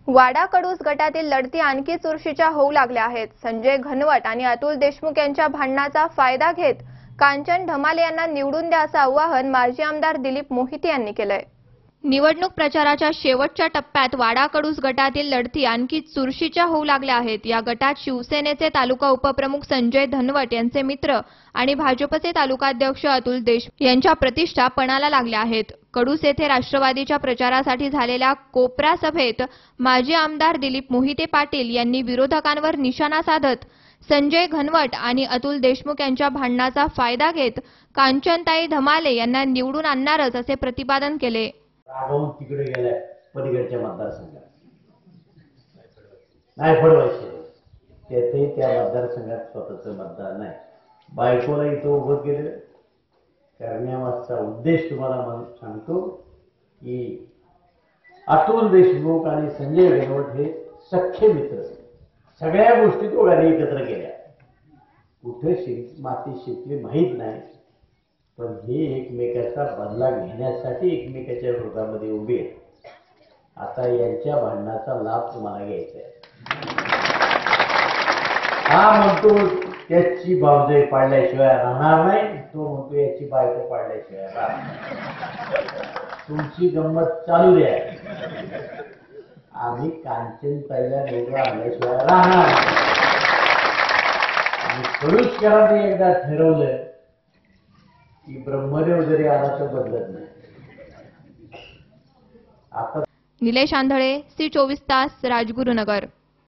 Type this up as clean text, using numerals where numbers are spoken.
वाडा कडूस गटातील लढती आणखी चुरशीच्या होऊ लागल्या आहेत। संजय घनवट आणि अतुल देशमुख यांच्या भांडणाचा फायदा घेत कांचन ढमाले यांना निवडून द्या, असं आवाहन माजी आमदार दिलीप मोहिते यांनी केलंय। निवडणूक प्रचाराच्या शेवटच्या टप्प्यात वाडा कडूस गटातील लढती आणखी चुरशीच्या होऊ लागल्या आहेत। या गटात शिवसेनेचे तालुका उपप्रमुख संजय घनवट यांचे मित्र आणि भाजपचे तालुकाध्यक्ष अतुल देशमुख यांच्या प्रतिष्ठा पणाला लागल्या आहेत। कडूस येथे राष्ट्रवादीच्या प्रचारासाठी झालेल्या कोपरा सभेत माजी आमदार दिलीप मोहिते पाटील यांनी विरोधकांवर निशाणा साधत संजय घनवट आणि अतुल देशमुख यांच्या भांडणाचा फायदा घेत कांचनताई ढमाले यांना निवडून आणणारच असे प्रतिपादन केले। राघवून तिकडे गेलाय पलीकडच्या मतदारसंघात नाही पडवायचे तेथे त्या मतदारसंघात स्वतःचं मतदार नाही। बायकोला इथं उभं केलं करण्यामागचा उद्देश तुम्हाला सांगतो की अतुल देशमुख आणि संजय घनवट हे सख्खे मित्र, सगळ्या गोष्टी दोघांनी एकत्र केल्या। कुठे माती शिकली माहीत नाही, पण हे एकमेकाचा बदला घेण्यासाठी एकमेकाच्या विरोधामध्ये उभे आहेत। आता यांच्या भांडणाचा लाभ तुम्हाला घ्यायचा आहे। हा म्हणतो त्याची भावजय पाडल्याशिवाय राहणार नाही, तो म्हणतो याची बायको पाडल्याशिवाय राहणार। तुमची गंमत चालू द्या, आम्ही कांचनताईला निवडून आणल्याशिवाय राहणार नाही। आणि कडूसकरांनी एकदा ठरवलं की ब्रह्मदेव जरी आला तर बदलत नाही। आता निलेश आंधळे, सी 24 तास, राजगुरुनगर।